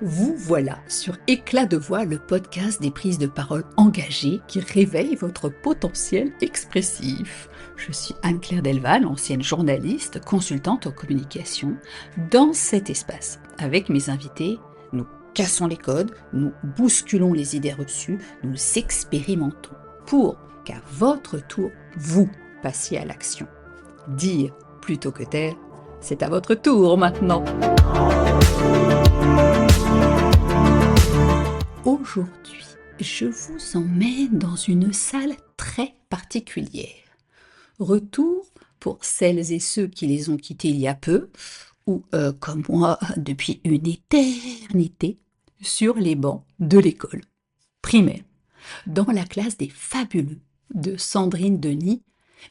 Vous voilà sur Éclat de voix, le podcast des prises de parole engagées qui réveillent votre potentiel expressif. Je suis Anne-Claire Delval, ancienne journaliste, consultante en communication. Dans cet espace, avec mes invités, nous cassons les codes, nous bousculons les idées reçues, nous expérimentons pour qu'à votre tour, vous passiez à l'action. Dire plutôt que taire, c'est à votre tour maintenant. Aujourd'hui, je vous emmène dans une salle très particulière. Retour pour celles et ceux qui les ont quittés il y a peu, ou comme moi depuis une éternité, sur les bancs de l'école primaire, dans la classe des fabuleux de Sandrine Denis,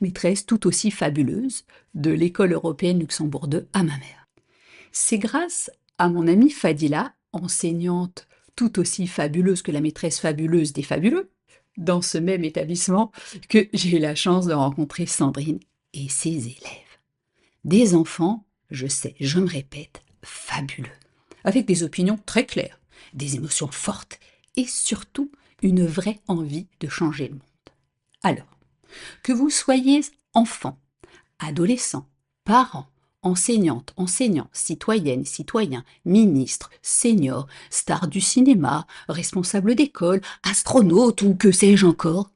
maîtresse tout aussi fabuleuse de l'école européenne Luxembourg II à ma mère. C'est grâce à mon amie Fadila, enseignante tout aussi fabuleuse que la maîtresse fabuleuse des fabuleux, dans ce même établissement, que j'ai eu la chance de rencontrer Sandrine et ses élèves. Des enfants, je sais, je me répète, fabuleux, avec des opinions très claires, des émotions fortes et surtout une vraie envie de changer le monde. Alors, que vous soyez enfant, adolescent, parent, enseignante, enseignant, citoyenne, citoyen, ministre, senior, star du cinéma, responsable d'école, astronaute ou que sais-je encore,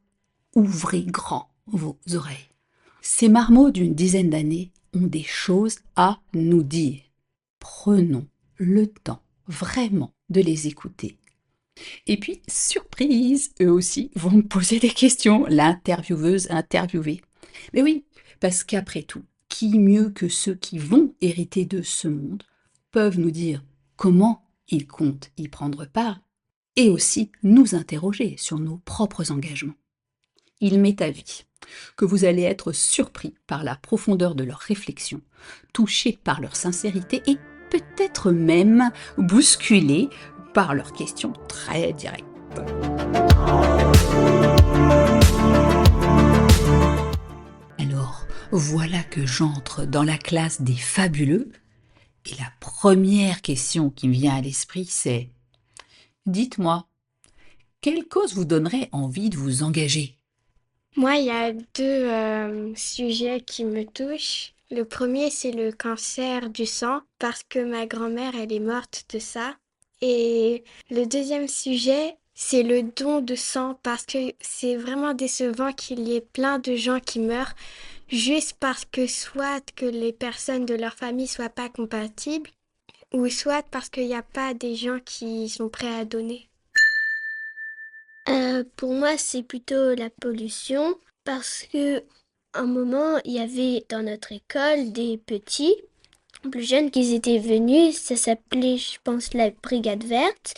ouvrez grand vos oreilles. Ces marmots d'une dizaine d'années ont des choses à nous dire. Prenons le temps vraiment de les écouter. Et puis, surprise, eux aussi vont me poser des questions, l'intervieweuse interviewée. Mais oui, parce qu'après tout, qui mieux que ceux qui vont hériter de ce monde peuvent nous dire comment ils comptent y prendre part et aussi nous interroger sur nos propres engagements. Il m'est avis que vous allez être surpris par la profondeur de leurs réflexions, touchés par leur sincérité et peut-être même bousculés par leurs questions très directes. Alors, voilà que j'entre dans la classe des fabuleux, et la première question qui me vient à l'esprit, c'est « Dites-moi, quelle cause vous donnerait envie de vous engager ?» Moi, il y a deux sujets qui me touchent. Le premier, c'est le cancer du sang, parce que ma grand-mère, elle est morte de ça. Et le deuxième sujet, c'est le don de sang, parce que c'est vraiment décevant qu'il y ait plein de gens qui meurent juste parce que soit que les personnes de leur famille soient pas compatibles, ou soit parce qu'il n'y a pas des gens qui sont prêts à donner. Pour moi, c'est plutôt la pollution parce que un moment, il y avait dans notre école des petits plus jeunes qui étaient venus, ça s'appelait, je pense, la Brigade Verte.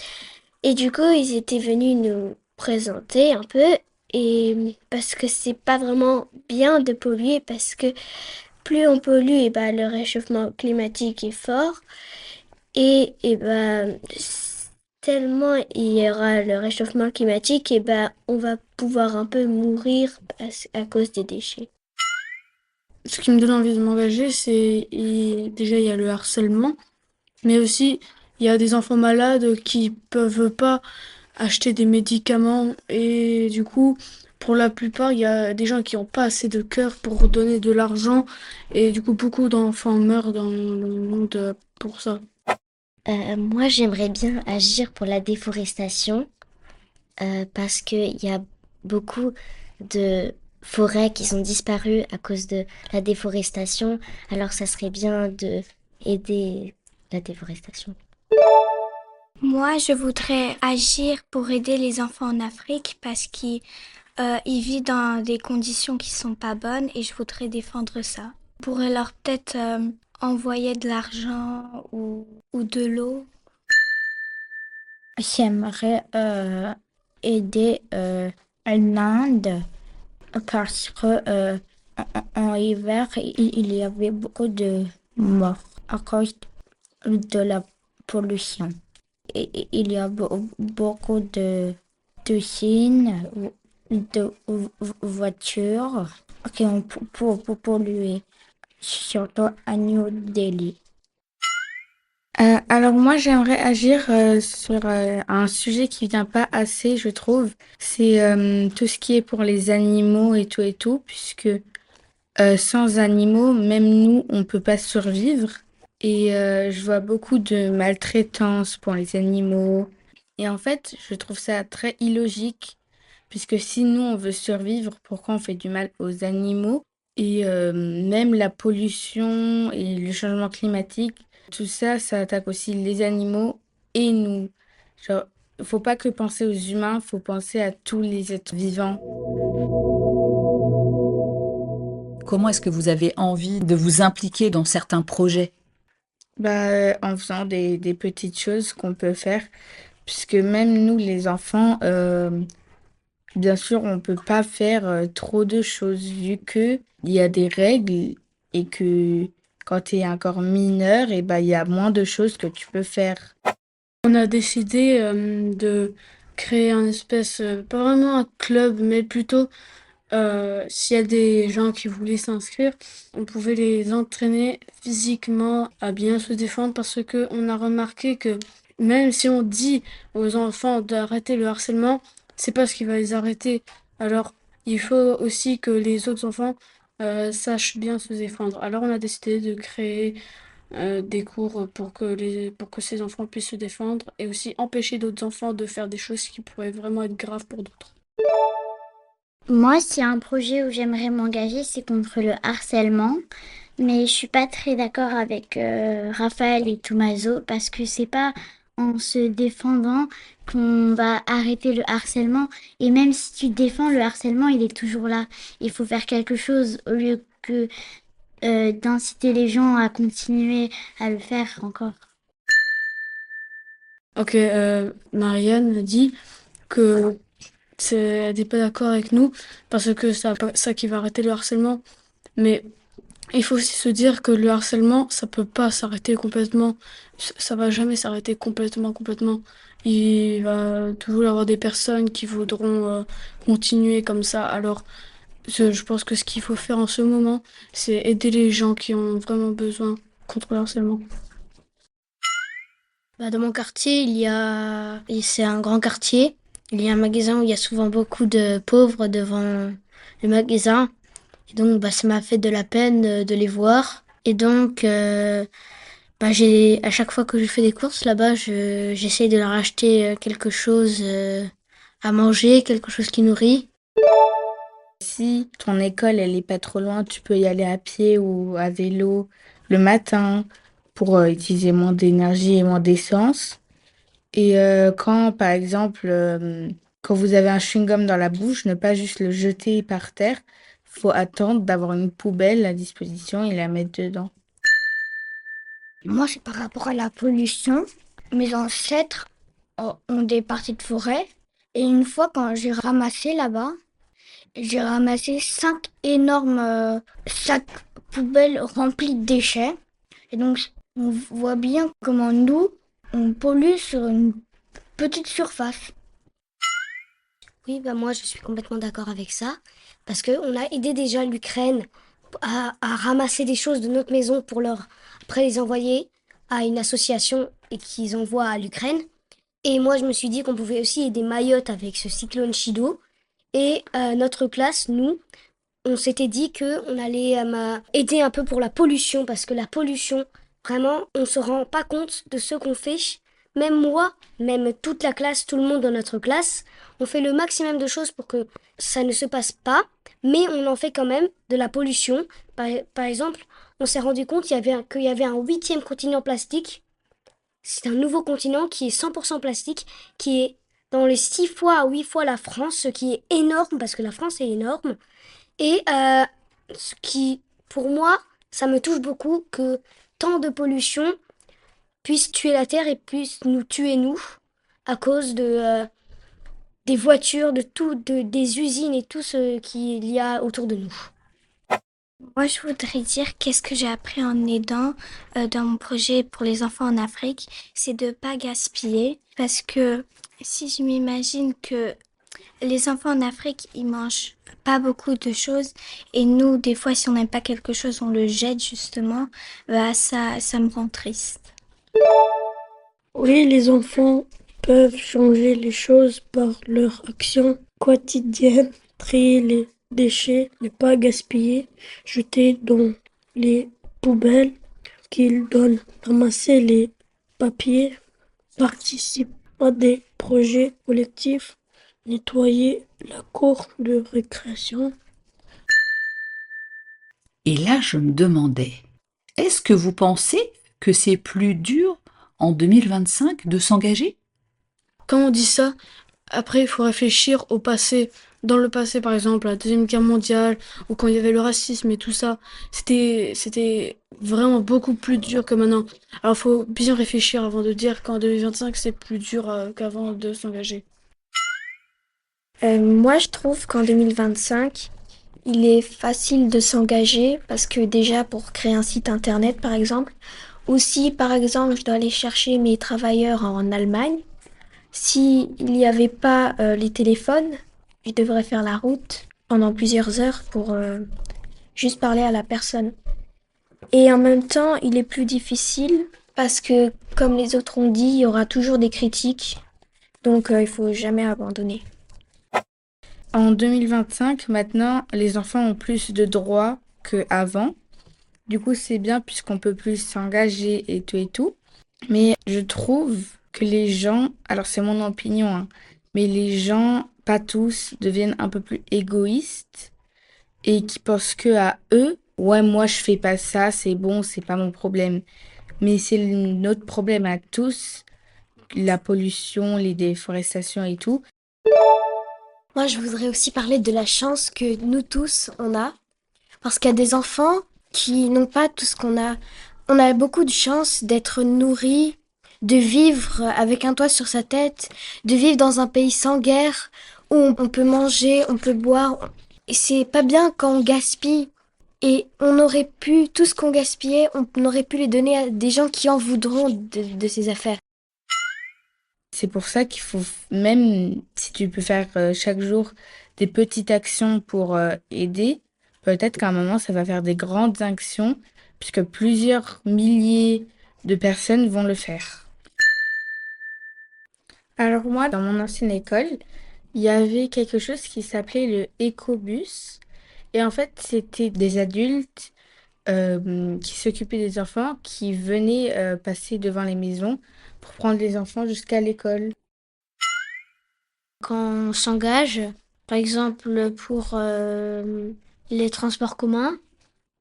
Et du coup, ils étaient venus nous présenter un peu. Et parce que c'est pas vraiment bien de polluer, parce que plus on pollue, et ben, le réchauffement climatique est fort. Et ben, tellement il y aura le réchauffement climatique, et ben, on va pouvoir un peu mourir à cause des déchets. Ce qui me donne envie de m'engager, déjà il y a le harcèlement, mais aussi il y a des enfants malades qui peuvent pas acheter des médicaments et du coup, pour la plupart, il y a des gens qui n'ont pas assez de cœur pour donner de l'argent et du coup, beaucoup d'enfants meurent dans le monde pour ça. Moi, j'aimerais bien agir pour la déforestation parce qu'il y a beaucoup de forêts qui sont disparues à cause de la déforestation. Alors, ça serait bien de aider la déforestation. Moi, je voudrais agir pour aider les enfants en Afrique parce qu'ils ils vivent dans des conditions qui sont pas bonnes et je voudrais défendre ça. On pourrait leur peut-être envoyer de l'argent ou de l'eau. J'aimerais aider l'Inde parce que en hiver, il y avait beaucoup de morts à cause de la pollution. Et il y a beaucoup d'usines, de voitures qui ont pour polluer, surtout à New Delhi. Alors moi, j'aimerais agir sur un sujet qui vient pas assez, je trouve. C'est tout ce qui est pour les animaux et tout, puisque sans animaux, même nous, on peut pas survivre. Et je vois beaucoup de maltraitance pour les animaux. Et en fait, je trouve ça très illogique, puisque si nous, on veut survivre, pourquoi on fait du mal aux animaux? Et même la pollution et le changement climatique, tout ça, ça attaque aussi les animaux et nous. Genre, faut pas que penser aux humains, faut penser à tous les êtres vivants. Comment est-ce que vous avez envie de vous impliquer dans certains projets? En faisant des petites choses qu'on peut faire, puisque même nous, les enfants, bien sûr, on peut pas faire trop de choses vu que il y a des règles et que quand tu es encore mineur, et ben il y a moins de choses que tu peux faire. On a décidé de créer un espèce, pas vraiment un club, mais plutôt s'il y a des gens qui voulaient s'inscrire, on pouvait les entraîner physiquement à bien se défendre parce que on a remarqué que même si on dit aux enfants d'arrêter le harcèlement, c'est pas ce qui va les arrêter. Alors, il faut aussi que les autres enfants sachent bien se défendre. Alors, on a décidé de créer des cours pour que ces enfants puissent se défendre et aussi empêcher d'autres enfants de faire des choses qui pourraient vraiment être graves pour d'autres. Moi, s'il y a un projet où j'aimerais m'engager, c'est contre le harcèlement. Mais je suis pas très d'accord avec Raphaël et Tommaso parce que c'est pas en se défendant qu'on va arrêter le harcèlement. Et même si tu défends le harcèlement, il est toujours là. Il faut faire quelque chose au lieu que d'inciter les gens à continuer à le faire encore. Ok, Marianne dit que elle n'est pas d'accord avec nous parce que ça qui va arrêter le harcèlement. Mais il faut aussi se dire que le harcèlement, ça peut pas s'arrêter complètement. Ça va jamais s'arrêter complètement. Il va toujours y avoir des personnes qui voudront continuer comme ça. Alors, je pense que ce qu'il faut faire en ce moment, c'est aider les gens qui ont vraiment besoin contre le harcèlement. Dans mon quartier, et c'est un grand quartier. Il y a un magasin où il y a souvent beaucoup de pauvres devant le magasin. Et donc, ça m'a fait de la peine de les voir. Et donc, à chaque fois que je fais des courses là-bas, j'essaye de leur acheter quelque chose à manger, quelque chose qui nourrit. Si ton école, elle est pas trop loin, tu peux y aller à pied ou à vélo le matin pour utiliser moins d'énergie et moins d'essence. Et quand, par exemple, quand vous avez un chewing-gum dans la bouche, ne pas juste le jeter par terre. Faut attendre d'avoir une poubelle à disposition et la mettre dedans. Moi, c'est par rapport à la pollution. Mes ancêtres ont des parties de forêt. Et une fois, quand j'ai ramassé là-bas, j'ai ramassé 5 énormes sacs poubelles remplis de déchets. Et donc, on voit bien comment nous, on pollue sur une petite surface. Oui, moi je suis complètement d'accord avec ça, parce qu'on a aidé déjà l'Ukraine à ramasser des choses de notre maison pour leur après les envoyer à une association et qu'ils envoient à l'Ukraine. Et moi je me suis dit qu'on pouvait aussi aider Mayotte avec ce cyclone Chido. Et notre classe, nous, on s'était dit que on allait aider un peu pour la pollution, parce que la pollution, vraiment, on se rend pas compte de ce qu'on fait. Même moi, même toute la classe, tout le monde dans notre classe, on fait le maximum de choses pour que ça ne se passe pas, mais on en fait quand même de la pollution. Par exemple, on s'est rendu compte qu'il y avait un 8e continent plastique. C'est un nouveau continent qui est 100% plastique, qui est dans les 6 fois à 8 fois la France, ce qui est énorme, parce que la France est énorme. Et ce qui, pour moi, ça me touche beaucoup que tant de pollution puisse tuer la Terre et puisse nous tuer nous à cause des voitures, des usines et tout ce qu'il y a autour de nous. Moi, je voudrais dire qu'est-ce que j'ai appris en aidant dans mon projet pour les enfants en Afrique, c'est de pas gaspiller. Parce que si je m'imagine que les enfants en Afrique, ils mangent pas beaucoup de choses et nous, des fois, si on n'aime pas quelque chose, on le jette justement, ça me rend triste. Oui, les enfants peuvent changer les choses par leur action quotidienne, trier les déchets, ne pas gaspiller, jeter dans les poubelles qu'ils donnent, ramasser les papiers, participer à des projets collectifs, nettoyer la cour de récréation. Et là, je me demandais, est-ce que vous pensez que c'est plus dur en 2025 de s'engager? Quand on dit ça, après, il faut réfléchir au passé. Dans le passé, par exemple, la Deuxième Guerre mondiale, ou quand il y avait le racisme et tout ça, c'était vraiment beaucoup plus dur que maintenant. Alors, il faut bien réfléchir avant de dire qu'en 2025, c'est plus dur qu'avant de s'engager. Moi, je trouve qu'en 2025, il est facile de s'engager parce que déjà pour créer un site internet, par exemple, ou si, par exemple, je dois aller chercher mes travailleurs en Allemagne, si il n'y avait pas les téléphones, je devrais faire la route pendant plusieurs heures pour juste parler à la personne. Et en même temps, il est plus difficile parce que, comme les autres ont dit, il y aura toujours des critiques, donc il faut jamais abandonner. En 2025, maintenant, les enfants ont plus de droits qu'avant. Du coup, c'est bien puisqu'on peut plus s'engager et tout et tout. Mais je trouve que les gens, alors c'est mon opinion, hein, mais les gens, pas tous, deviennent un peu plus égoïstes et qui pensent que à eux. Ouais, moi je fais pas ça, c'est bon, c'est pas mon problème. Mais c'est notre problème à tous, la pollution, les déforestations et tout. Moi, je voudrais aussi parler de la chance que nous tous, on a. Parce qu'il y a des enfants qui n'ont pas tout ce qu'on a. On a beaucoup de chance d'être nourris, de vivre avec un toit sur sa tête, de vivre dans un pays sans guerre, où on peut manger, on peut boire. Et c'est pas bien quand on gaspille. Et on aurait pu, tout ce qu'on gaspillait, on aurait pu les donner à des gens qui en voudront de ces affaires. C'est pour ça qu'il faut, même si tu peux faire chaque jour des petites actions pour aider, peut-être qu'à un moment, ça va faire des grandes actions, puisque plusieurs milliers de personnes vont le faire. Alors moi, dans mon ancienne école, il y avait quelque chose qui s'appelait le écobus. Et en fait, c'était des adultes qui s'occupaient des enfants qui venaient passer devant les maisons pour prendre les enfants jusqu'à l'école. Quand on s'engage, par exemple pour les transports communs,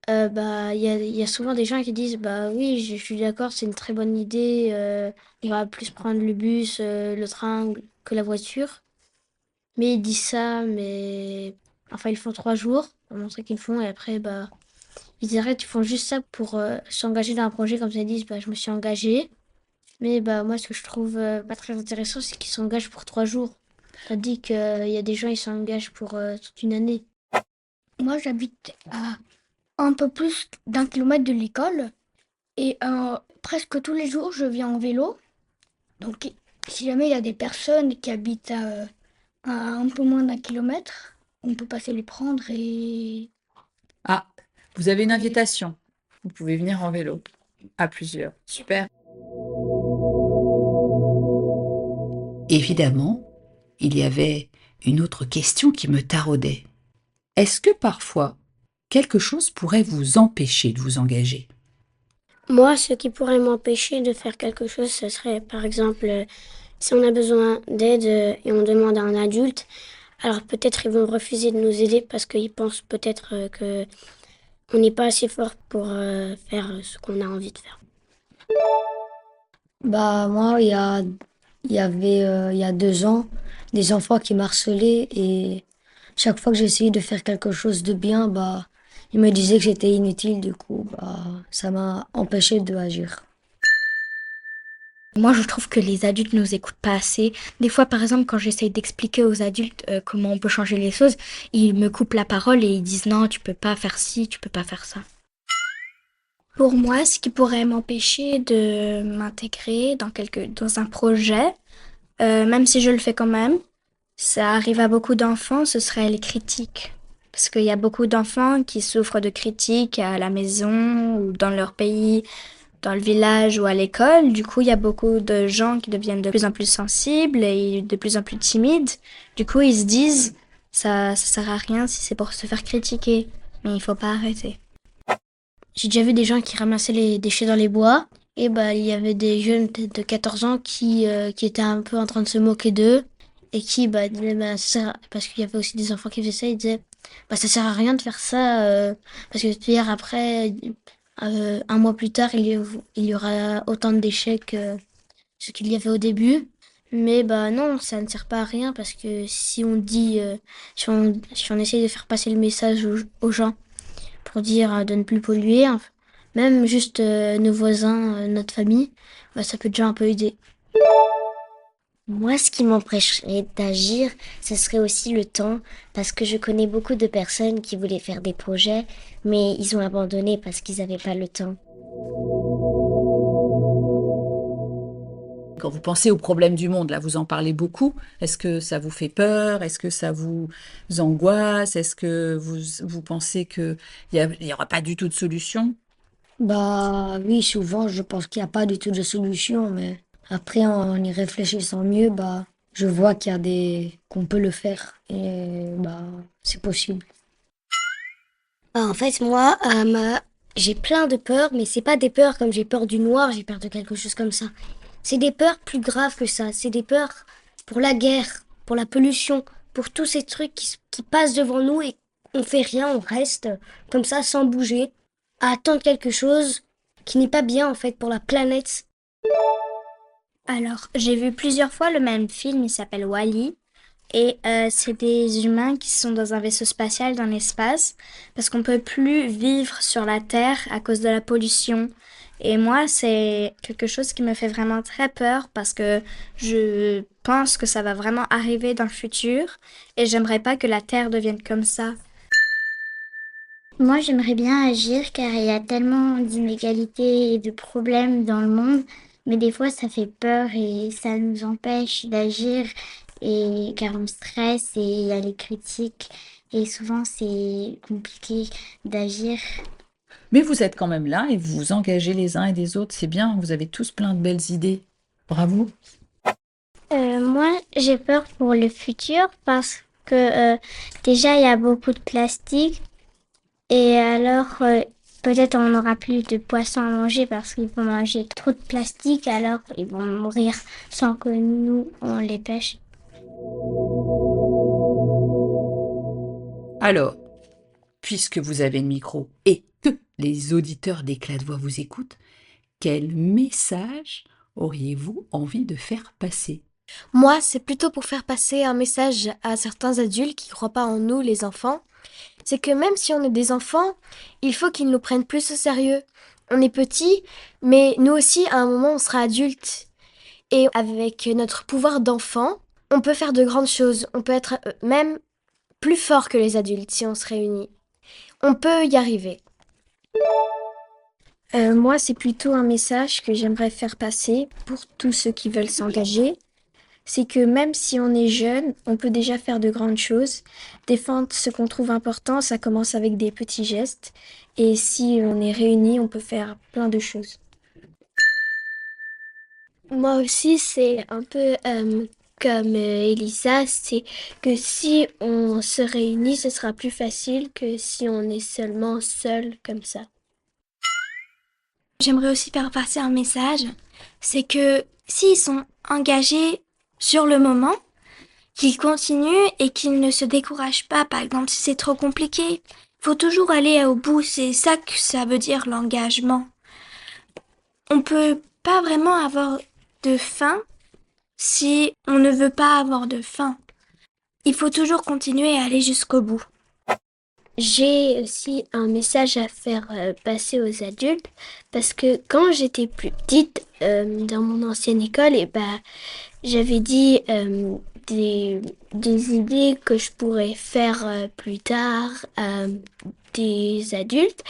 il y a souvent des gens qui disent bah oui, je suis d'accord, c'est une très bonne idée, on va plus prendre le bus, le train que la voiture. Mais ils disent ça, mais enfin ils font 3 jours pour montrer qu'ils le font et après bah ils arrêtent, ils font juste ça pour s'engager dans un projet comme ça ils disent bah je me suis engagé. Mais bah moi ce que je trouve pas très intéressant c'est qu'ils s'engagent pour 3 jours. Tandis qu'il y a des gens ils s'engagent pour toute une année. Moi, j'habite à un peu plus d'1 kilomètre de l'école et presque tous les jours, je viens en vélo. Donc, si jamais il y a des personnes qui habitent à un peu moins d'1 kilomètre, on peut passer les prendre et Ah, vous avez une invitation. Vous pouvez venir en vélo, à plusieurs. Super. Évidemment, il y avait une autre question qui me taraudait. Est-ce que parfois, quelque chose pourrait vous empêcher de vous engager? Moi, ce qui pourrait m'empêcher de faire quelque chose, ce serait par exemple si on a besoin d'aide et on demande à un adulte, alors peut-être ils vont refuser de nous aider parce qu'ils pensent peut-être que on n'est pas assez fort pour faire ce qu'on a envie de faire. Bah moi, il y avait il y a 2 ans des enfants qui m'harcelaient et chaque fois que j'essayais de faire quelque chose de bien, bah ils me disaient que j'étais inutile. Du coup, bah ça m'a empêché de agir. Moi, je trouve que les adultes nous écoutent pas assez. Des fois, par exemple, quand j'essaye d'expliquer aux adultes comment on peut changer les choses, ils me coupent la parole et ils disent non, tu peux pas faire ci, tu peux pas faire ça. Pour moi, ce qui pourrait m'empêcher de m'intégrer dans un projet, même si je le fais quand même, ça arrive à beaucoup d'enfants, ce serait les critiques. Parce qu'il y a beaucoup d'enfants qui souffrent de critiques à la maison ou dans leur pays dans le village ou à l'école. Du coup, il y a beaucoup de gens qui deviennent de plus en plus sensibles et de plus en plus timides. Du coup, ils se disent, ça sert à rien si c'est pour se faire critiquer. Mais il faut pas arrêter. J'ai déjà vu des gens qui ramassaient les déchets dans les bois. Et bah, il y avait des jeunes peut-être de 14 ans qui étaient un peu en train de se moquer d'eux. Et qui, bah, disaient, bah, parce qu'il y avait aussi des enfants qui faisaient ça, ils disaient, bah, ça sert à rien de faire ça, parce que hier, après, un mois plus tard, il y aura autant de déchets que ce qu'il y avait au début. Mais bah non, ça ne sert pas à rien parce que si on dit, si on essaye de faire passer le message aux gens pour dire de ne plus polluer, hein, même juste nos voisins, notre famille, bah, ça peut déjà un peu aider. Moi, ce qui m'empêcherait d'agir, ce serait aussi le temps, parce que je connais beaucoup de personnes qui voulaient faire des projets, mais ils ont abandonné parce qu'ils n'avaient pas le temps. Quand vous pensez aux problèmes du monde, là, vous en parlez beaucoup. Est-ce que ça vous fait peur? Est-ce que ça vous angoisse? Est-ce que vous pensez qu'il n'y aura pas du tout de solution? Bah oui, souvent je pense qu'il n'y a pas du tout de solution, mais après en y réfléchissant mieux, bah je vois qu'il y a qu'on peut le faire et bah c'est possible. En fait, moi, j'ai plein de peurs, mais c'est pas des peurs comme j'ai peur du noir, j'ai peur de quelque chose comme ça. C'est des peurs plus graves que ça. C'est des peurs pour la guerre, pour la pollution, pour tous ces trucs qui passent devant nous et on fait rien, on reste comme ça sans bouger, à attendre quelque chose qui n'est pas bien en fait pour la planète. Alors, j'ai vu plusieurs fois le même film, il s'appelle Wall-E. Et c'est des humains qui sont dans un vaisseau spatial dans l'espace parce qu'on peut plus vivre sur la Terre à cause de la pollution. Et moi, c'est quelque chose qui me fait vraiment très peur parce que je pense que ça va vraiment arriver dans le futur et j'aimerais pas que la Terre devienne comme ça. Moi, j'aimerais bien agir car il y a tellement d'inégalités et de problèmes dans le monde, mais des fois ça fait peur et ça nous empêche d'agir et car on stresse et il y a les critiques et souvent c'est compliqué d'agir. Mais vous êtes quand même là et vous vous engagez les uns et les autres. C'est bien, vous avez tous plein de belles idées. Bravo. Moi, j'ai peur pour le futur parce que déjà il y a beaucoup de plastique. Et alors, peut-être on n'aura plus de poissons à manger parce qu'ils vont manger trop de plastique, alors ils vont mourir sans que nous, on les pêche. Alors, puisque vous avez le micro et que les auditeurs d'Éclat de voix vous écoutent, quel message auriez-vous envie de faire passer? Moi, c'est plutôt pour faire passer un message à certains adultes qui croient pas en nous, les enfants. C'est que même si on est des enfants, il faut qu'ils nous prennent plus au sérieux. On est petits, mais nous aussi, à un moment, on sera adultes. Et avec notre pouvoir d'enfant, on peut faire de grandes choses. On peut être même plus fort que les adultes si on se réunit. On peut y arriver. Moi, c'est plutôt un message que j'aimerais faire passer pour tous ceux qui veulent s'engager. C'est que même si on est jeune, on peut déjà faire de grandes choses. Défendre ce qu'on trouve important, ça commence avec des petits gestes. Et si on est réunis, on peut faire plein de choses. Moi aussi, c'est un peu comme Elisa, c'est que si on se réunit, ce sera plus facile que si on est seulement seul comme ça. J'aimerais aussi faire passer un message, c'est que s'ils sont engagés sur le moment, qu'ils continuent et qu'ils ne se découragent pas. Par exemple, si c'est trop compliqué, il faut toujours aller au bout. C'est ça que ça veut dire l'engagement. On peut pas vraiment avoir de fin si on ne veut pas avoir de fin. Il faut toujours continuer à aller jusqu'au bout. J'ai aussi un message à faire passer aux adultes parce que quand j'étais plus petite, dans mon ancienne école, et bah, j'avais dit des idées que je pourrais faire plus tard à des adultes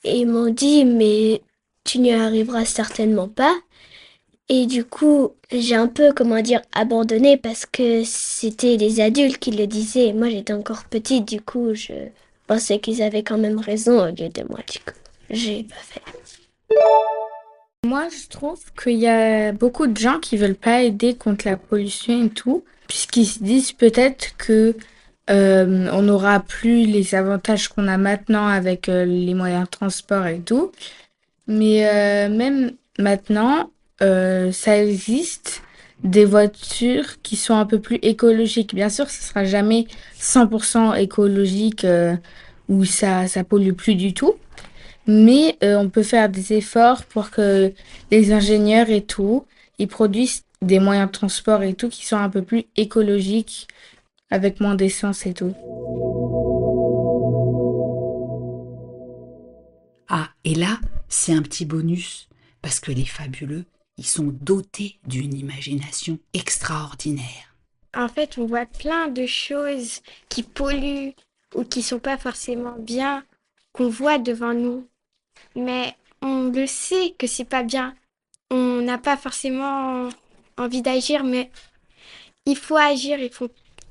et ils m'ont dit mais tu n'y arriveras certainement pas. Et du coup, j'ai un peu, comment dire, abandonné parce que c'était les adultes qui le disaient. Moi, j'étais encore petite, du coup, je pensais qu'ils avaient quand même raison au lieu de moi, du coup. J'ai pas fait. Moi, je trouve qu'il y a beaucoup de gens qui veulent pas aider contre la pollution et tout, puisqu'ils se disent peut-être que on n'aura plus les avantages qu'on a maintenant avec les moyens de transport et tout. Mais même maintenant, ça existe des voitures qui sont un peu plus écologiques. Bien sûr, ce sera jamais 100% écologique où ça pollue plus du tout. Mais on peut faire des efforts pour que les ingénieurs et tout, ils produisent des moyens de transport et tout qui sont un peu plus écologiques avec moins d'essence et tout. Ah, et là, c'est un petit bonus, parce que les fabuleux, ils sont dotés d'une imagination extraordinaire. En fait, on voit plein de choses qui polluent ou qui sont pas forcément bien, qu'on voit devant nous. Mais on le sait que c'est pas bien. On n'a pas forcément envie d'agir, mais il faut agir,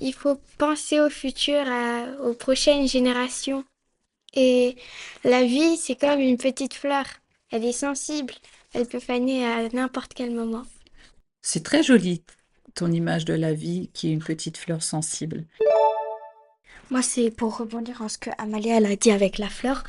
il faut penser au futur, aux prochaines générations. Et la vie, c'est comme une petite fleur. Elle est sensible, elle peut faner à n'importe quel moment. C'est très joli, ton image de la vie qui est une petite fleur sensible. Moi, c'est pour rebondir en ce que Amalia elle a dit avec la fleur.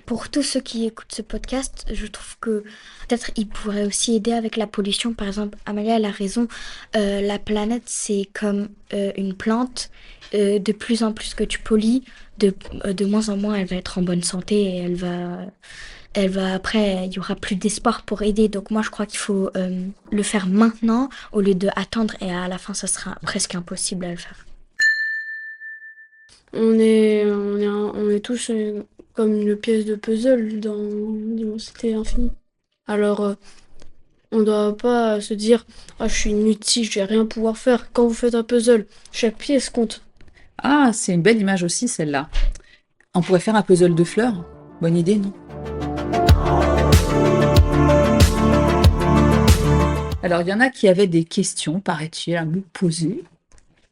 Pour tous ceux qui écoutent ce podcast, je trouve que peut-être ils pourraient aussi aider avec la pollution. Par exemple, Amalia elle a raison. La planète, c'est comme une plante. De plus en plus que tu pollues, de moins en moins elle va être en bonne santé et elle va après, il y aura plus d'espoir pour aider. Donc moi, je crois qu'il faut le faire maintenant au lieu de attendre et à la fin, ça sera presque impossible à le faire. On est tous comme une pièce de puzzle dans l'immensité infinie. Alors, on ne doit pas se dire ah, je suis inutile, je vais rien pouvoir faire. Quand vous faites un puzzle, chaque pièce compte. Ah, c'est une belle image aussi, celle-là. On pourrait faire un puzzle de fleurs. Bonne idée, non? Alors, il y en a qui avaient des questions, paraît-il, à me poser.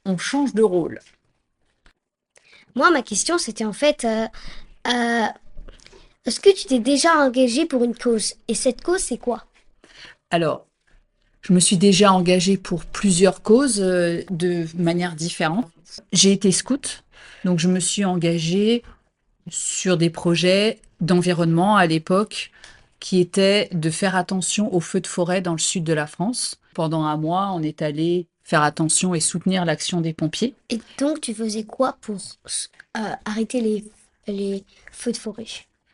On change de rôle. Moi, ma question, c'était en fait, est-ce que tu t'es déjà engagé pour une cause? Et cette cause, c'est quoi? Alors, je me suis déjà engagée pour plusieurs causes de manière différente. J'ai été scout, donc je me suis engagée sur des projets d'environnement à l'époque qui étaient de faire attention aux feux de forêt dans le sud de la France. Pendant un mois, on est allé faire attention et soutenir l'action des pompiers. Et donc, tu faisais quoi pour arrêter les feux de forêt?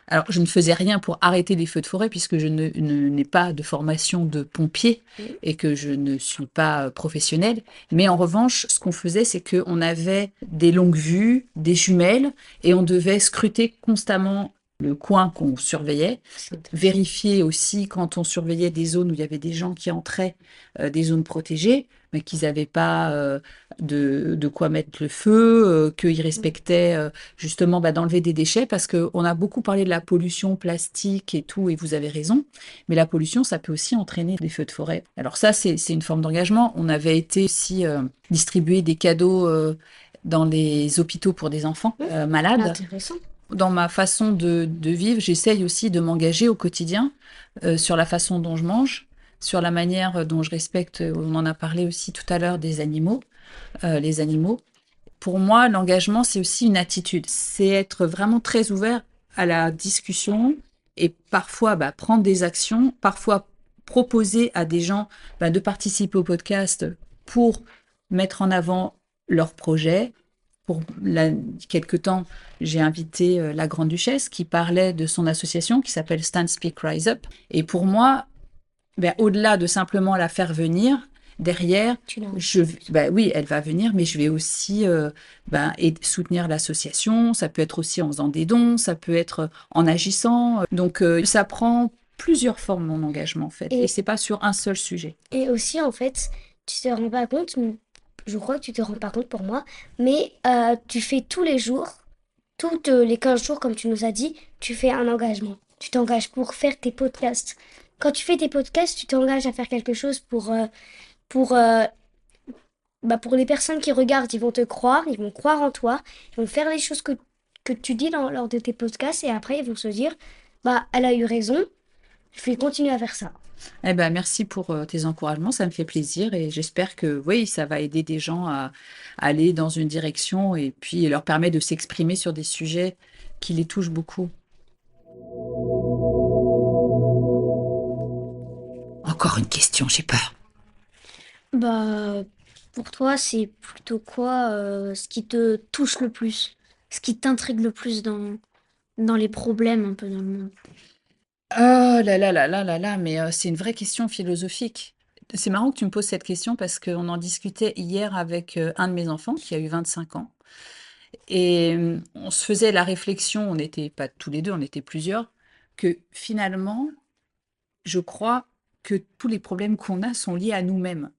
Alors, je ne faisais rien pour arrêter les feux de forêt puisque je n'ai pas de formation de pompier et que je ne suis pas professionnelle. Mais en revanche, ce qu'on faisait, c'est qu'on avait des longues vues, des jumelles et on devait scruter constamment le coin qu'on surveillait, vérifier aussi quand on surveillait des zones où il y avait des gens qui entraient, des zones protégées, mais qu'ils n'avaient pas de quoi mettre le feu, qu'ils respectaient justement d'enlever des déchets, parce qu'on a beaucoup parlé de la pollution plastique et tout, et vous avez raison, mais la pollution, ça peut aussi entraîner des feux de forêt. Alors ça, c'est une forme d'engagement. On avait été aussi distribuer des cadeaux dans les hôpitaux pour des enfants malades. Intéressant. Dans ma façon de vivre, j'essaye aussi de m'engager au quotidien sur la façon dont je mange, sur la manière dont je respecte, on en a parlé aussi tout à l'heure, des animaux, les animaux. Pour moi, l'engagement, c'est aussi une attitude. C'est être vraiment très ouvert à la discussion et parfois prendre des actions, parfois proposer à des gens de participer au podcast pour mettre en avant leurs projets. Pour quelque temps, j'ai invité la Grande-Duchesse qui parlait de son association qui s'appelle Stand Speak Rise Up. Et pour moi, au-delà de simplement la faire venir, derrière, oui, elle va venir, mais je vais aussi soutenir l'association. Ça peut être aussi en faisant des dons, ça peut être en agissant. Donc, ça prend plusieurs formes, mon engagement, en fait. Et c'est pas sur un seul sujet. Et aussi, en fait, tu te rends pas compte, je crois que tu te rends pas compte pour moi, mais tu fais tous les jours, toutes les 15 jours, comme tu nous as dit, tu fais un engagement. Tu t'engages pour faire tes podcasts. Quand tu fais tes podcasts, tu t'engages à faire quelque chose pour les personnes qui regardent. Ils vont te croire, ils vont croire en toi, ils vont faire les choses que tu dis lors de tes podcasts et après ils vont se dire, elle a eu raison, je vais continuer à faire ça. Eh ben, merci pour tes encouragements, ça me fait plaisir et j'espère que oui, ça va aider des gens à aller dans une direction et puis leur permet de s'exprimer sur des sujets qui les touchent beaucoup. Encore une question, j'ai peur. Bah, pour toi, c'est plutôt quoi ce qui te touche le plus? Ce qui t'intrigue le plus dans les problèmes un peu dans le monde? Oh là là là là là là, mais c'est une vraie question philosophique. C'est marrant que tu me poses cette question parce qu'on en discutait hier avec, un de mes enfants qui a eu 25 ans et on se faisait la réflexion, on n'était pas tous les 2, on était plusieurs, que finalement, je crois que tous les problèmes qu'on a sont liés à nous-mêmes,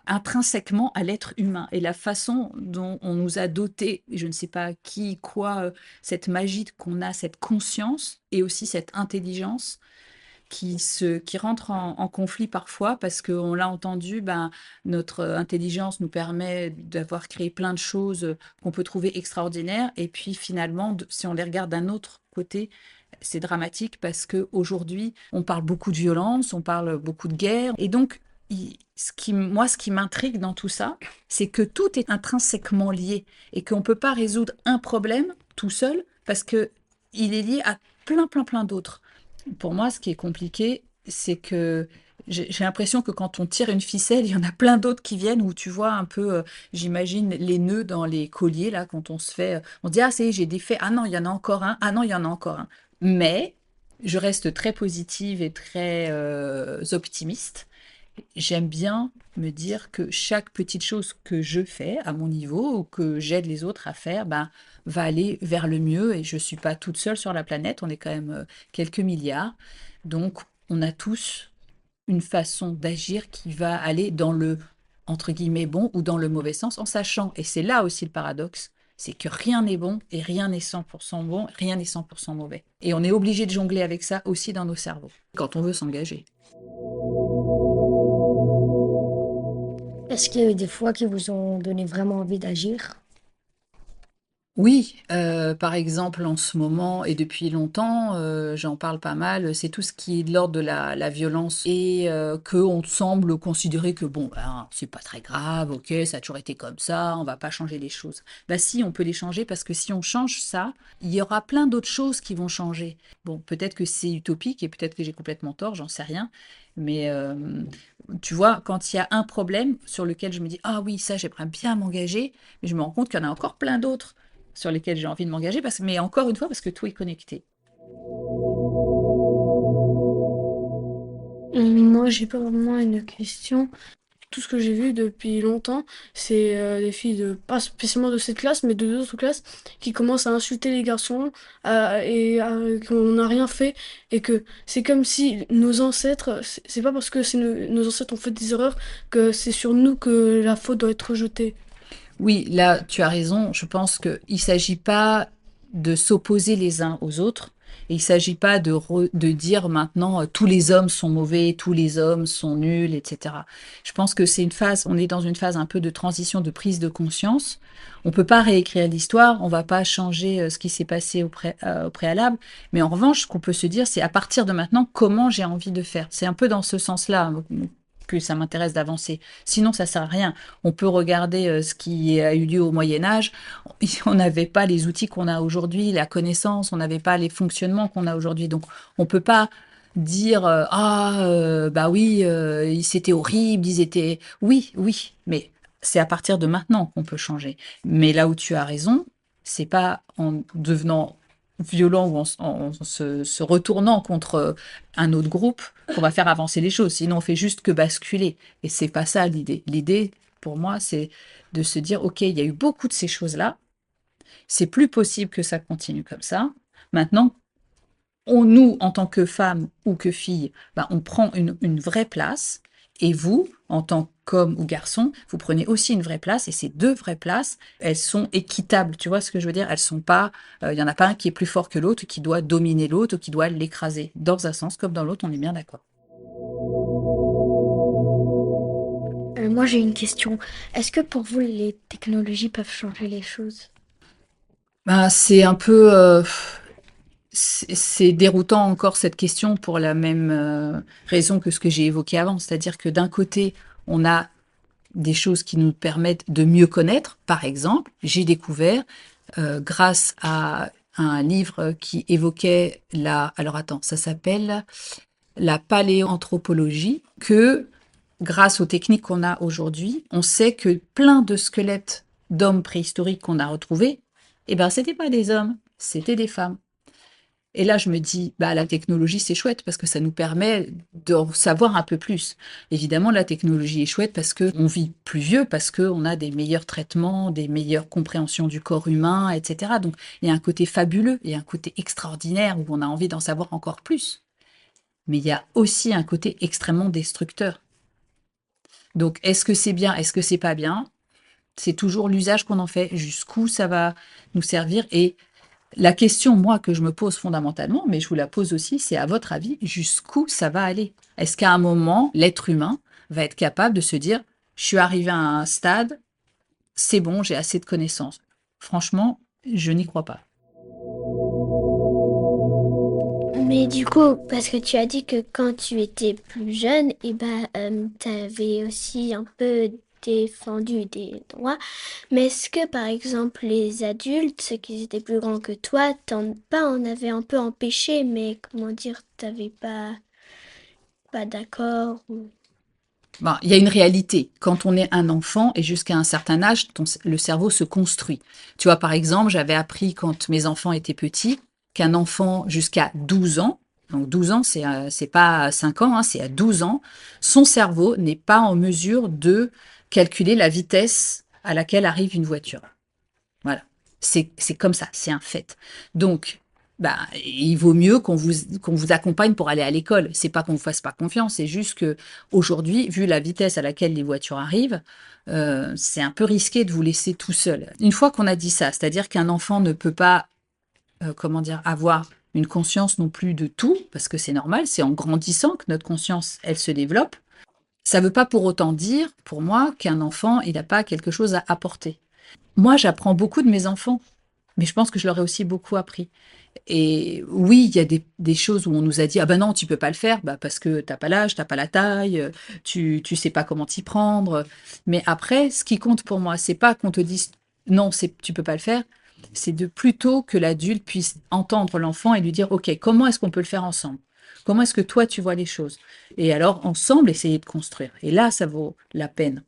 intrinsèquement à l'être humain et la façon dont on nous a dotés, je ne sais pas qui, quoi, cette magie qu'on a, cette conscience et aussi cette intelligence qui rentre en conflit parfois parce qu'on l'a entendu, ben, notre intelligence nous permet d'avoir créé plein de choses qu'on peut trouver extraordinaires. Et puis finalement, si on les regarde d'un autre côté, c'est dramatique parce qu'aujourd'hui, on parle beaucoup de violence, on parle beaucoup de guerre. Et donc, moi, ce qui m'intrigue dans tout ça, c'est que tout est intrinsèquement lié et qu'on ne peut pas résoudre un problème tout seul parce que il est lié à plein, plein, plein d'autres. Pour moi, ce qui est compliqué, c'est que j'ai l'impression que quand on tire une ficelle, il y en a plein d'autres qui viennent où tu vois un peu, j'imagine les nœuds dans les colliers, là, quand on se fait, on dit, ah, ça y est, j'ai défait, ah non, il y en a encore un, ah non, il y en a encore un. Mais je reste très positive et très optimiste. J'aime bien me dire que chaque petite chose que je fais à mon niveau ou que j'aide les autres à faire, ben, va aller vers le mieux et je ne suis pas toute seule sur la planète, on est quand même quelques milliards. Donc, on a tous une façon d'agir qui va aller dans le, entre guillemets, bon ou dans le mauvais sens en sachant, et c'est là aussi le paradoxe, c'est que rien n'est bon et rien n'est 100% bon, rien n'est 100% mauvais. Et on est obligé de jongler avec ça aussi dans nos cerveaux, quand on veut s'engager. Est-ce qu'il y a eu des fois qui vous ont donné vraiment envie d'agir? Oui, par exemple, en ce moment et depuis longtemps, j'en parle pas mal, c'est tout ce qui est de l'ordre de la violence et qu'on semble considérer que bon, ben, c'est pas très grave, OK, ça a toujours été comme ça, on va pas changer les choses. Bah si, on peut les changer parce que si on change ça, il y aura plein d'autres choses qui vont changer. Bon, peut-être que c'est utopique et peut-être que j'ai complètement tort, j'en sais rien, mais tu vois, quand il y a un problème sur lequel je me dis: «Ah oui, ça j'aimerais bien m'engager», mais je me rends compte qu'il y en a encore plein d'autres sur lesquels j'ai envie de m'engager, mais encore une fois, parce que tout est connecté. Moi, j'ai pas vraiment une question. Tout ce que j'ai vu depuis longtemps, c'est des filles pas spécialement de cette classe, mais de d'autres classes, qui commencent à insulter les garçons qu'on n'a rien fait, et que c'est comme si nos ancêtres, c'est pas parce que nos ancêtres ont fait des erreurs que c'est sur nous que la faute doit être rejetée. Oui, là, tu as raison. Je pense qu'il ne s'agit pas de s'opposer les uns aux autres. Et il ne s'agit pas de dire maintenant tous les hommes sont mauvais, tous les hommes sont nuls, etc. Je pense que c'est une phase, on est dans une phase un peu de transition, de prise de conscience. On ne peut pas réécrire l'histoire, on ne va pas changer ce qui s'est passé au préalable. Mais en revanche, ce qu'on peut se dire, c'est à partir de maintenant, comment j'ai envie de faire. C'est un peu dans ce sens-là que ça m'intéresse d'avancer. Sinon, ça sert à rien. On peut regarder ce qui a eu lieu au Moyen Âge. On n'avait pas les outils qu'on a aujourd'hui, la connaissance, on n'avait pas les fonctionnements qu'on a aujourd'hui. Donc, on peut pas dire bah oui, c'était horrible, ils étaient. Oui, oui, mais c'est à partir de maintenant qu'on peut changer. Mais là où tu as raison, c'est pas en devenant violent ou en se retournant contre un autre groupe qu'on va faire avancer les choses. Sinon, on fait juste que basculer. Et c'est pas ça l'idée. L'idée, pour moi, c'est de se dire, OK, il y a eu beaucoup de ces choses-là. C'est plus possible que ça continue comme ça. Maintenant, nous, en tant que femmes ou que filles, bah, on prend une vraie place. Et vous, en tant qu'homme ou garçon, vous prenez aussi une vraie place. Et ces deux vraies places, elles sont équitables. Tu vois ce que je veux dire? Elles sont pas. Il y en a pas un qui est plus fort que l'autre, qui doit dominer l'autre, ou qui doit l'écraser. Dans un sens comme dans l'autre, on est bien d'accord. Moi, j'ai une question. Est-ce que pour vous, les technologies peuvent changer les choses? Bah, c'est un peu. c'est déroutant encore cette question pour la même raison que ce que j'ai évoqué avant. C'est-à-dire que d'un côté, on a des choses qui nous permettent de mieux connaître. Par exemple, j'ai découvert, grâce à un livre qui évoquait alors attends, ça s'appelle la paléanthropologie, que grâce aux techniques qu'on a aujourd'hui, on sait que plein de squelettes d'hommes préhistoriques qu'on a retrouvés, eh ben, c'était pas des hommes, c'était des femmes. Et là, je me dis, bah, la technologie, c'est chouette parce que ça nous permet de savoir un peu plus. Évidemment, la technologie est chouette parce qu'on vit plus vieux, parce qu'on a des meilleurs traitements, des meilleures compréhensions du corps humain, etc. Donc, il y a un côté fabuleux, il y a un côté extraordinaire où on a envie d'en savoir encore plus. Mais il y a aussi un côté extrêmement destructeur. Donc, est-ce que c'est bien, est-ce que c'est pas bien? C'est toujours l'usage qu'on en fait, jusqu'où ça va nous servir. Et la question, moi, que je me pose fondamentalement, mais je vous la pose aussi, c'est à votre avis, jusqu'où ça va aller? Est-ce qu'à un moment, l'être humain va être capable de se dire, je suis arrivé à un stade, c'est bon, j'ai assez de connaissances? Franchement, je n'y crois pas. Mais du coup, parce que tu as dit que quand tu étais plus jeune, tu avais aussi un peu défendu des droits. Mais est-ce que, par exemple, les adultes, ceux qui étaient plus grands que toi, en avaient un peu empêché, mais comment dire, t'avais pas d'accord ou... Bon, il y a une réalité. Quand on est un enfant et jusqu'à un certain âge, le cerveau se construit. Tu vois, par exemple, j'avais appris quand mes enfants étaient petits qu'un enfant jusqu'à 12 ans, donc 12 ans, c'est pas 5 ans, hein, c'est à 12 ans, son cerveau n'est pas en mesure de calculer la vitesse à laquelle arrive une voiture. Voilà. C'est comme ça, c'est un fait. Donc, bah, il vaut mieux qu'on vous accompagne pour aller à l'école. C'est pas qu'on vous fasse pas confiance, c'est juste que aujourd'hui, vu la vitesse à laquelle les voitures arrivent, c'est un peu risqué de vous laisser tout seul. Une fois qu'on a dit ça, c'est-à-dire qu'un enfant ne peut pas, comment dire, avoir une conscience non plus de tout, parce que c'est normal, c'est en grandissant que notre conscience, elle se développe. Ça ne veut pas pour autant dire, pour moi, qu'un enfant, il n'a pas quelque chose à apporter. Moi, j'apprends beaucoup de mes enfants, mais je pense que je leur ai aussi beaucoup appris. Et oui, il y a des choses où on nous a dit: «Ah ben non, tu peux pas le faire, bah, parce que t'as pas l'âge, t'as pas la taille, tu sais pas comment t'y prendre». Mais après, ce qui compte pour moi, c'est pas qu'on te dise: «Non, tu peux pas le faire», c'est de plutôt que l'adulte puisse entendre l'enfant et lui dire: «OK, comment est-ce qu'on peut le faire ensemble? Comment est-ce que toi tu vois les choses?» Et alors ensemble essayer de construire. Et là, ça vaut la peine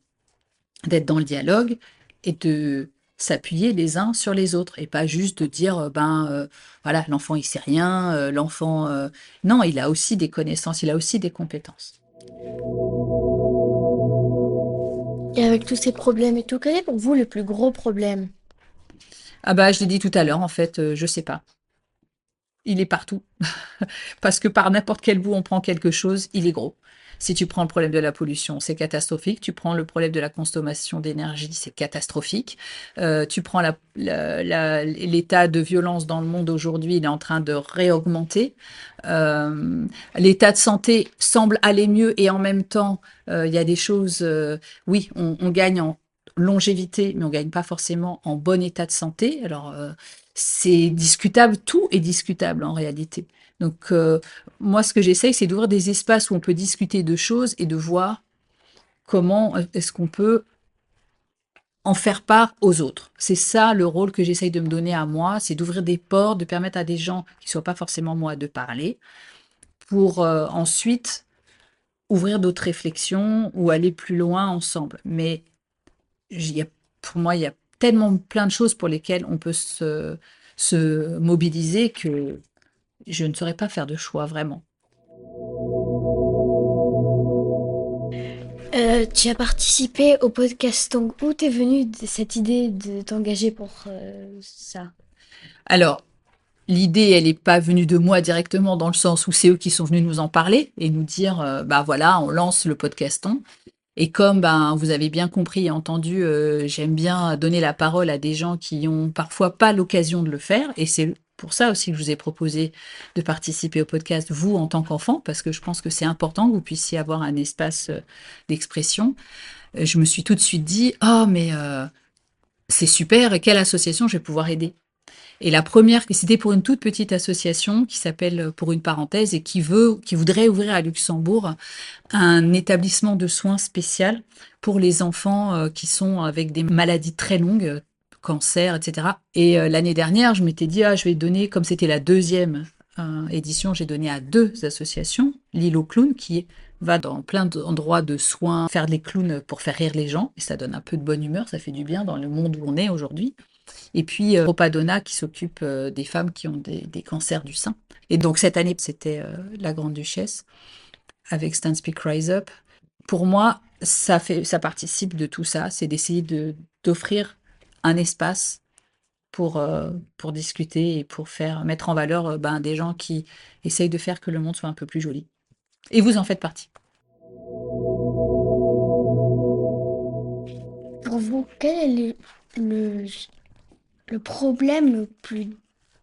d'être dans le dialogue et de s'appuyer les uns sur les autres et pas juste de dire voilà, l'enfant il sait rien, l'enfant non, il a aussi des connaissances, il a aussi des compétences. Et avec tous ces problèmes et tout, quel est pour vous le plus gros problème? Ah bah je l'ai dit tout à l'heure, en fait, je sais pas. Il est partout. Parce que par n'importe quel bout on prend quelque chose, il est gros. Si tu prends le problème de la pollution, c'est catastrophique. Tu prends le problème de la consommation d'énergie, c'est catastrophique. Tu prends l'état de violence dans le monde aujourd'hui, il est en train de réaugmenter. L'état de santé semble aller mieux et en même temps, il y a des choses, oui, on gagne en longévité, mais on gagne pas forcément en bon état de santé. Alors, c'est discutable, tout est discutable en réalité. Donc, moi, ce que j'essaye, c'est d'ouvrir des espaces où on peut discuter de choses et de voir comment est-ce qu'on peut en faire part aux autres. C'est ça le rôle que j'essaye de me donner à moi, c'est d'ouvrir des portes, de permettre à des gens qui ne soient pas forcément moi de parler, pour ensuite ouvrir d'autres réflexions ou aller plus loin ensemble. Mais pour moi, il y a tellement plein de choses pour lesquelles on peut se mobiliser que je ne saurais pas faire de choix vraiment. Tu as participé au podcast, donc où t'es venue cette idée de t'engager pour ça? Alors, l'idée, elle n'est pas venue de moi directement dans le sens où c'est eux qui sont venus nous en parler et nous dire, bah voilà, on lance le podcaston. Et comme vous avez bien compris et entendu, j'aime bien donner la parole à des gens qui ont parfois pas l'occasion de le faire. Et c'est pour ça aussi que je vous ai proposé de participer au podcast, vous en tant qu'enfant, parce que je pense que c'est important que vous puissiez avoir un espace d'expression. Je me suis tout de suite dit: «Oh mais c'est super, et quelle association je vais pouvoir aider?» Et la première, c'était pour une toute petite association qui s'appelle Pour une parenthèse et qui voudrait ouvrir à Luxembourg un établissement de soins spécial pour les enfants qui sont avec des maladies très longues, cancer, etc. Et l'année dernière, je m'étais dit, je vais donner, comme c'était la deuxième édition, j'ai donné à 2 associations, l'île aux clowns, qui va dans plein d'endroits de soins, faire des clowns pour faire rire les gens, et ça donne un peu de bonne humeur, ça fait du bien dans le monde où on est aujourd'hui. Et puis Propadonna qui s'occupe des femmes qui ont des cancers du sein. Et donc cette année, c'était la Grande-Duchesse avec Stand Speak Rise Up. Pour moi, ça participe de tout ça, c'est d'essayer d'offrir un espace pour discuter et pour mettre en valeur des gens qui essayent de faire que le monde soit un peu plus joli. Et vous en faites partie. Pour vous, quel est le problème le plus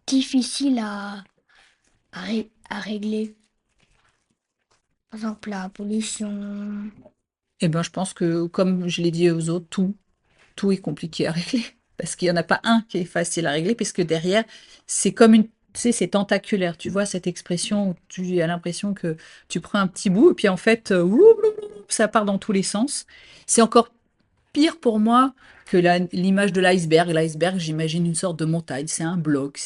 difficile à régler? Par exemple, la pollution. Eh ben, je pense que, comme je l'ai dit aux autres, tout est compliqué à régler. Parce qu'il n'y en a pas un qui est facile à régler, puisque derrière, c'est comme tu sais, c'est tentaculaire. Tu vois cette expression où tu as l'impression que tu prends un petit bout, et puis en fait, ça part dans tous les sens. C'est encore pire pour moi que l'image de l'iceberg. L'iceberg, j'imagine une sorte de montagne, c'est un bloc,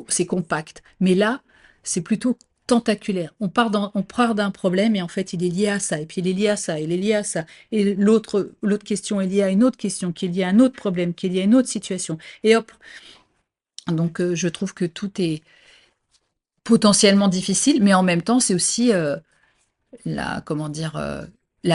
c'est compact. Mais là, c'est plutôt tentaculaire. On part d'un problème et en fait, il est lié à ça, et puis il est lié à ça, il est lié à ça. Et l'autre question est liée à une autre question, qui est liée à un autre problème, qui est liée à une autre situation. Et hop. Donc, je trouve que tout est potentiellement difficile, mais en même temps, c'est aussi la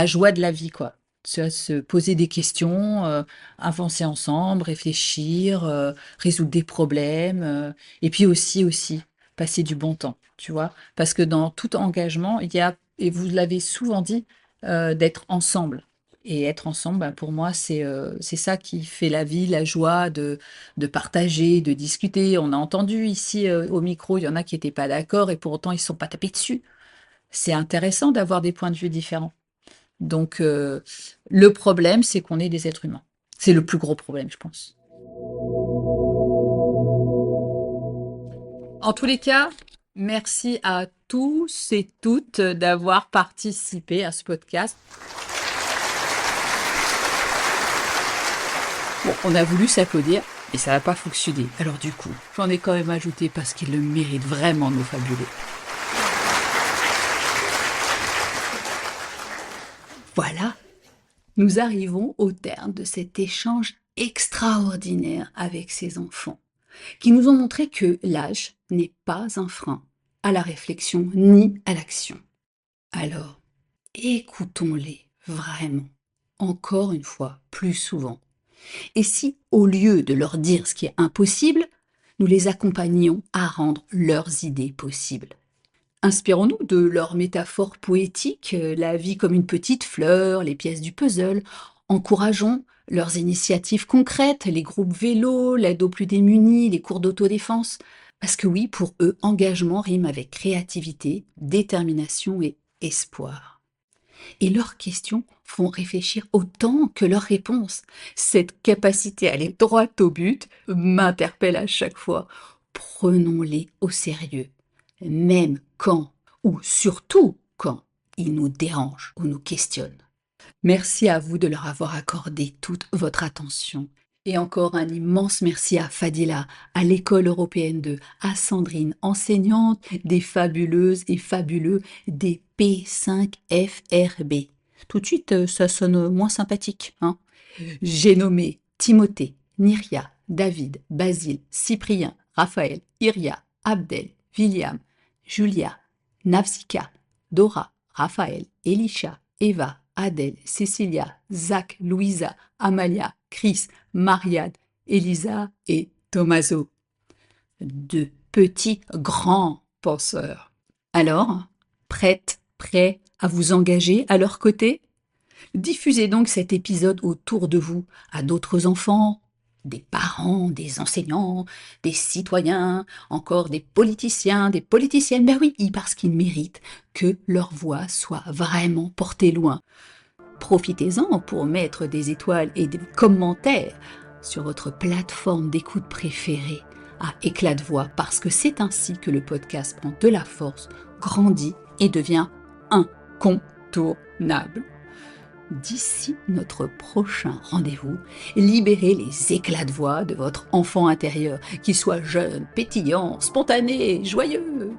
joie de la vie, quoi. Se poser des questions, avancer ensemble, réfléchir, résoudre des problèmes, et puis aussi passer du bon temps, tu vois. Parce que dans tout engagement, il y a, et vous l'avez souvent dit, d'être ensemble. Et être ensemble, pour moi, c'est ça qui fait la vie, la joie de partager, de discuter. On a entendu ici au micro, il y en a qui n'étaient pas d'accord et pour autant ils ne se sont pas tapés dessus. C'est intéressant d'avoir des points de vue différents. Donc, le problème, c'est qu'on est des êtres humains. C'est le plus gros problème, je pense. En tous les cas, merci à tous et toutes d'avoir participé à ce podcast. Bon, on a voulu s'applaudir, mais ça n'a pas fonctionné. Alors du coup, j'en ai quand même ajouté parce qu'ils le méritent vraiment, nos fabuleux. Voilà, nous arrivons au terme de cet échange extraordinaire avec ces enfants, qui nous ont montré que l'âge n'est pas un frein à la réflexion ni à l'action. Alors, écoutons-les vraiment, encore une fois, plus souvent. Et si, au lieu de leur dire ce qui est impossible, nous les accompagnions à rendre leurs idées possibles? Inspirons-nous de leurs métaphores poétiques, la vie comme une petite fleur, les pièces du puzzle. Encourageons leurs initiatives concrètes, les groupes vélo, l'aide aux plus démunis, les cours d'autodéfense. Parce que oui, pour eux, engagement rime avec créativité, détermination et espoir. Et leurs questions font réfléchir autant que leurs réponses. Cette capacité à aller droit au but m'interpelle à chaque fois. Prenons-les au sérieux, même quand, ou surtout quand, ils nous dérangent ou nous questionnent. Merci à vous de leur avoir accordé toute votre attention. Et encore un immense merci à Fadila, à l'École européenne 2, à Sandrine, enseignante des fabuleuses et fabuleux des P5FRB. Tout de suite, ça sonne moins sympathique, hein. J'ai nommé Timothée, Nyria, David, Basile, Cyprien, Raphaël, Iria, Abdel, William, Julia, Navsika, Dora, Raphaël, Elisha, Eva, Adèle, Cécilia, Zach, Louisa, Amalia, Chris, Marianne, Elisa et Tommaso. De petits grands penseurs. Alors, prêts à vous engager à leur côté? Diffusez donc cet épisode autour de vous à d'autres enfants, des parents, des enseignants, des citoyens, encore des politiciens, des politiciennes. Ben oui, parce qu'ils méritent que leur voix soit vraiment portée loin. Profitez-en pour mettre des étoiles et des commentaires sur votre plateforme d'écoute préférée, à éclat de voix parce que c'est ainsi que le podcast prend de la force, grandit et devient incontournable. D'ici notre prochain rendez-vous, libérez les éclats de voix de votre enfant intérieur, qu'il soit jeune, pétillant, spontané, joyeux.